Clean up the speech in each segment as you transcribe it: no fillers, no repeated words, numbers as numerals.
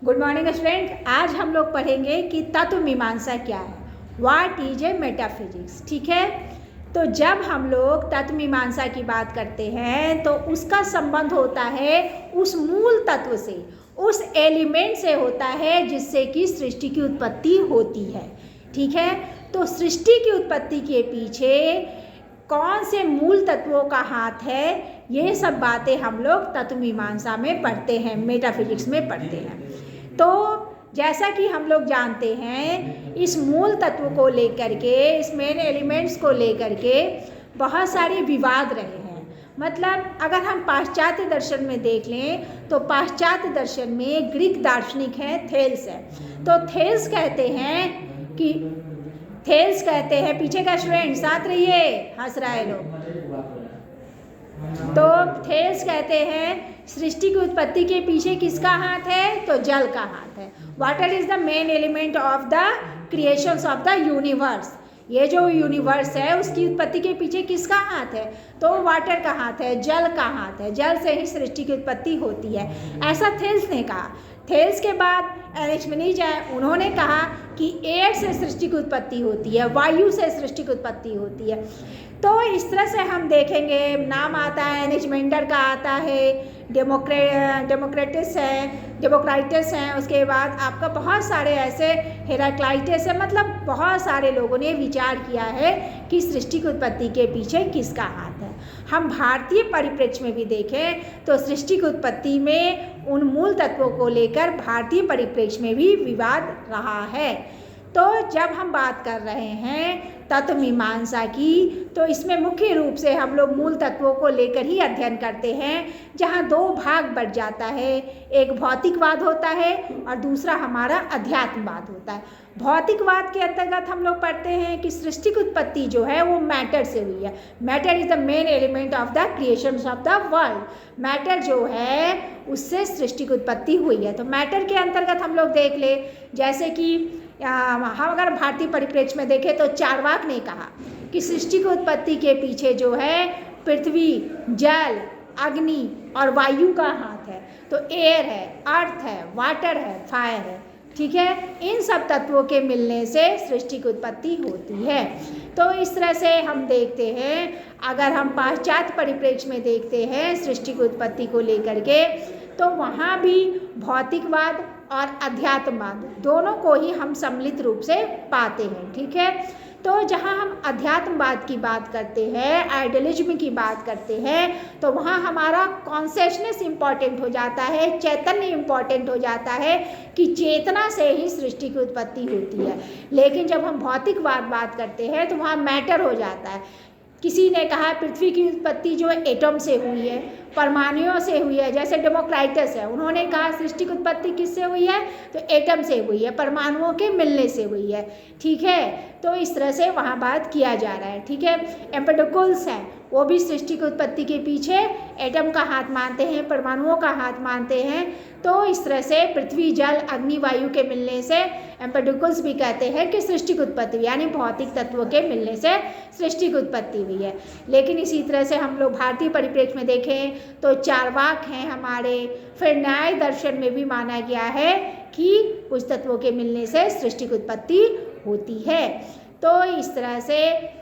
Good morning student. आज हम लोग पढ़ेंगे कि तत्व मीमांसा क्या है, व्हाट इज ए मेटाफिजिक्स। ठीक है, तो जब हम लोग तत्व मीमांसा की बात करते हैं तो उसका संबंध होता है उस मूल तत्व से, उस एलिमेंट से होता है जिससे कि सृष्टि की उत्पत्ति होती है। ठीक है, तो सृष्टि की उत्पत्ति के पीछे कौन से मूल तत्वों का हाथ है, ये सब बातें हम लोग तत्व मीमांसा में पढ़ते हैं, मेटाफिजिक्स में पढ़ते हैं। तो जैसा कि हम लोग जानते हैं, इस मूल तत्व को लेकर के, इस मेन एलिमेंट्स को लेकर के बहुत सारे विवाद रहे हैं। मतलब अगर हम पाश्चात्य दर्शन में देख लें तो पाश्चात्य दर्शन में ग्रीक दार्शनिक है थेल्स है। तो थेल्स कहते हैं पीछे का स्टूडेंट साथ रहिए, हंस रहा है लोग। तो थेल्स कहते हैं सृष्टि की उत्पत्ति के पीछे किसका हाथ है, तो जल का हाथ है। Water is the main element of the creations of the universe. ये जो यूनिवर्स है उसकी उत्पत्ति के पीछे किसका हाथ है, तो वाटर का हाथ है, जल का हाथ है। जल से ही सृष्टि की उत्पत्ति होती है, ऐसा थेल्स ने कहा। थेल्स के बाद एरिस्टोटेल है, उन्होंने कहा कि एयर से सृष्टि की उत्पत्ति होती है, वायु से सृष्टि की उत्पत्ति होती है। तो इस तरह से हम देखेंगे, नाम आता है एनिमेंडर का, आता है डेमोक्रेटिस हैं, उसके बाद आपका बहुत सारे ऐसे हेराक्लाइटस है। मतलब बहुत सारे लोगों ने विचार किया है कि सृष्टि की उत्पत्ति के पीछे किसका हाथ है। हम भारतीय परिप्रेक्ष्य में भी देखें तो सृष्टि की उत्पत्ति में उन मूल तत्वों को लेकर भारतीय परिप्रेक्ष्य में भी विवाद रहा है। तो जब हम बात कर रहे हैं तत्व मीमांसा की, तो इसमें मुख्य रूप से हम लोग मूल तत्वों को लेकर ही अध्ययन करते हैं, जहाँ दो भाग बढ़ जाता है। एक भौतिकवाद होता है और दूसरा हमारा अध्यात्मवाद होता है। भौतिकवाद के अंतर्गत हम लोग पढ़ते हैं कि सृष्टि की उत्पत्ति जो है वो मैटर से हुई है। Matter is the main element of the creation of the world. Matter जो है उससे सृष्टि की उत्पत्ति हुई है। तो मैटर के अंतर्गत हम लोग देख ले, जैसे कि हम अगर भारतीय परिप्रेक्ष्य में देखें तो चार्वाक ने कहा कि सृष्टि की उत्पत्ति के पीछे जो है पृथ्वी, जल, अग्नि और वायु का हाथ है। तो एयर है, अर्थ है, वाटर है, फायर है। ठीक है, इन सब तत्वों के मिलने से सृष्टि की उत्पत्ति होती है। तो इस तरह से हम देखते हैं, अगर हम पाश्चात्य परिप्रेक्ष्य में देखते हैं सृष्टि की उत्पत्ति को लेकर के, तो वहाँ भी भौतिकवाद और अध्यात्मवाद दोनों को ही हम सम्मिलित रूप से पाते हैं। ठीक है, तो जहाँ हम अध्यात्मवाद की बात करते हैं, आइडियलिज्म की बात करते हैं, तो वहाँ हमारा कॉन्शियसनेस इम्पॉर्टेंट हो जाता है, चैतन्य इम्पॉर्टेंट हो जाता है कि चेतना से ही सृष्टि की उत्पत्ति होती है। लेकिन जब हम भौतिकवाद बात करते हैं तो वहाँ मैटर हो जाता है। किसी ने कहा पृथ्वी की उत्पत्ति जो है एटम से हुई है, परमाणुओं से हुई है। जैसे डेमोक्राइटस है, उन्होंने कहा सृष्टि की उत्पत्ति किससे हुई है, तो एटम से हुई है, परमाणुओं के मिलने से हुई है। ठीक है, तो इस तरह से वहाँ बात किया जा रहा है। ठीक है, एम्पेडोकल्स हैं, वो भी सृष्टि की उत्पत्ति के पीछे एटम का हाथ मानते हैं, परमाणुओं का हाथ मानते हैं। तो इस तरह से पृथ्वी, जल, अग्नि, वायु के मिलने से एम्पेडोकल्स भी कहते हैं कि सृष्टि की उत्पत्ति हुई, यानी भौतिक तत्वों के मिलने से सृष्टि की उत्पत्ति हुई है। लेकिन इसी तरह से हम लोग भारतीय परिप्रेक्ष्य में देखें तो चार्वाक हैं हमारे, फिर न्याय दर्शन में भी माना गया है कि कुछ तत्वों के मिलने से सृष्टि की उत्पत्ति होती है। तो इस तरह से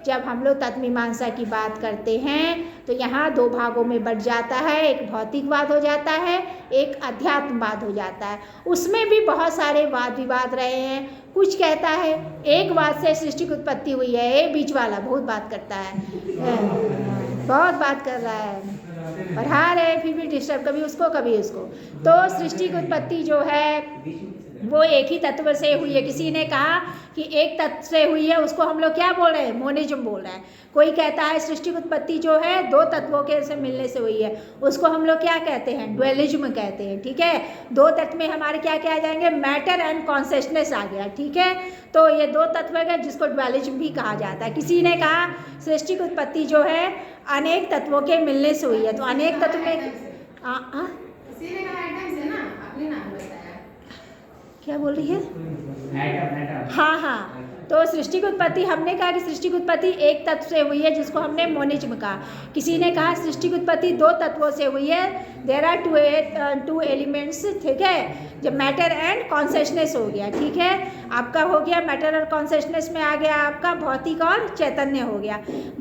जब हम लोग तत्व मीमांसा की बात करते हैं तो यहाँ दो भागों में बढ़ जाता है, एक भौतिकवाद हो जाता है, एक अध्यात्मवाद हो जाता है। उसमें भी बहुत सारे वाद विवाद रहे हैं। कुछ कहता है एक वाद से सृष्टि की उत्पत्ति हुई है, ये बीच वाला बहुत बात करता है, बहुत बात कर रहा है, पढ़ा रहे फिर भी डिस्टर्ब, कभी उसको कभी उसको। तो सृष्टि की उत्पत्ति जो है वो एक ही तत्व से हुई है। किसी ने कहा कि एक तत्व से हुई है, उसको हम लोग क्या बोल रहे हैं, मोनिज्म बोल रहे हैं। कोई कहता है सृष्टि की उत्पत्ति जो है दो तत्वों के से मिलने से हुई है, उसको हम लोग क्या कहते हैं, ड्वेलिज्म कहते हैं। ठीक है, दो तत्व में हमारे क्या क्या आ जाएंगे, मैटर एंड कॉन्शियसनेस आ गया। ठीक है, तो ये दो तत्व है जिसको ड्वेलिज्म भी कहा जाता है। किसी ने कहा सृष्टि की उत्पत्ति जो है अनेक तत्वों के मिलने से हुई है। तो अनेक तत्व में क्या बोल रही है, हाँ, तो सृष्टि की उत्पत्ति हमने कहा कि सृष्टि की उत्पत्ति एक तत्व से हुई है जिसको हमने मोनिज्म कहा। किसी ने कहा सृष्टि की उत्पत्ति दो तत्वों से हुई है देर आर टू एलिमेंट्स, ठीक है। जब मैटर एंड कॉन्शसनेस हो गया, ठीक है, आपका हो गया मैटर और कॉन्शसनेस में आ गया आपका भौतिक और चैतन्य हो गया।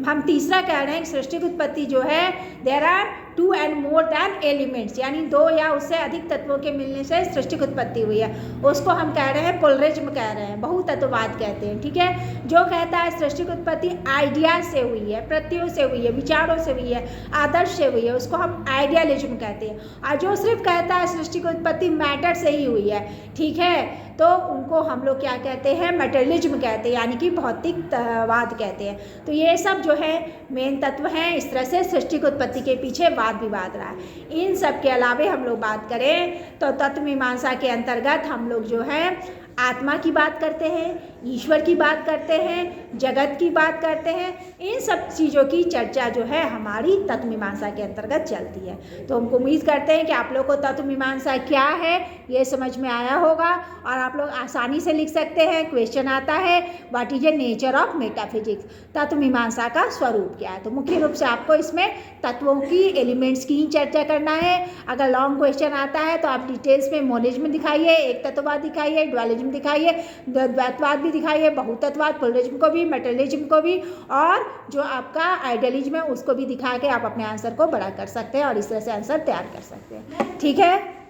हम तीसरा कह रहे हैं सृष्टि की उत्पत्ति जो है, there are 2 and more than elements, यानी 2 या उससे अधिक तत्वों के मिलने से सृष्टि की उत्पत्ति हुई है। उसको हम कह रहे हैं प्लुरलिज्म कह रहे हैं, बहुतत्ववाद कहते हैं, ठीक है। जो कहता है सृष्टि की उत्पत्ति आइडिया से हुई है, प्रत्ययों से हुई है, विचारों से हुई है, आदर्श से हुई है, उसको हम आइडियलिज्म कहते हैं। और जो सिर्फ कहता है सृष्टि की उत्पत्ति मैटर से ही हुई है, ठीक है, तो उनको हम लोग क्या कहते हैं, मटेरियलिज्म कहते हैं, यानी कि भौतिकवाद कहते हैं। तो ये सब जो है मेन तत्व हैं। इस तरह से सृष्टि की उत्पत्ति के पीछे वाद विवाद रहा है। इन सब के अलावे हम लोग बात करें तो तत्व मीमांसा के अंतर्गत हम लोग जो है आत्मा की बात करते हैं, ईश्वर की बात करते हैं, जगत की बात करते हैं। इन सब चीज़ों की चर्चा जो है हमारी तत्व मीमांसा के अंतर्गत चलती है। तो हम उम्मीद करते हैं कि आप लोग को तत्व मीमांसा क्या है ये समझ में आया होगा और आप लोग आसानी से लिख सकते हैं। क्वेश्चन आता है, what is a nature of metaphysics, तत्व मीमांसा का स्वरूप क्या है। तो मुख्य रूप से आपको इसमें तत्वों की, एलिमेंट्स की चर्चा करना है। अगर लॉन्ग क्वेश्चन आता है तो आप डिटेल्स में मोनिज्म दिखाइए, एक तत्ववाद दिखाइए, ड्वालिज्म दिखाइए, द्वैतवाद भी दिखाइए, बहुतत्ववाद, प्लुरलिज्म को भी, मटेरियलिज्म को भी, और जो आपका आइडियलिज्म है उसको भी दिखा के आप अपने आंसर को बड़ा कर सकते हैं और इस तरह से आंसर तैयार कर सकते हैं, ठीक है।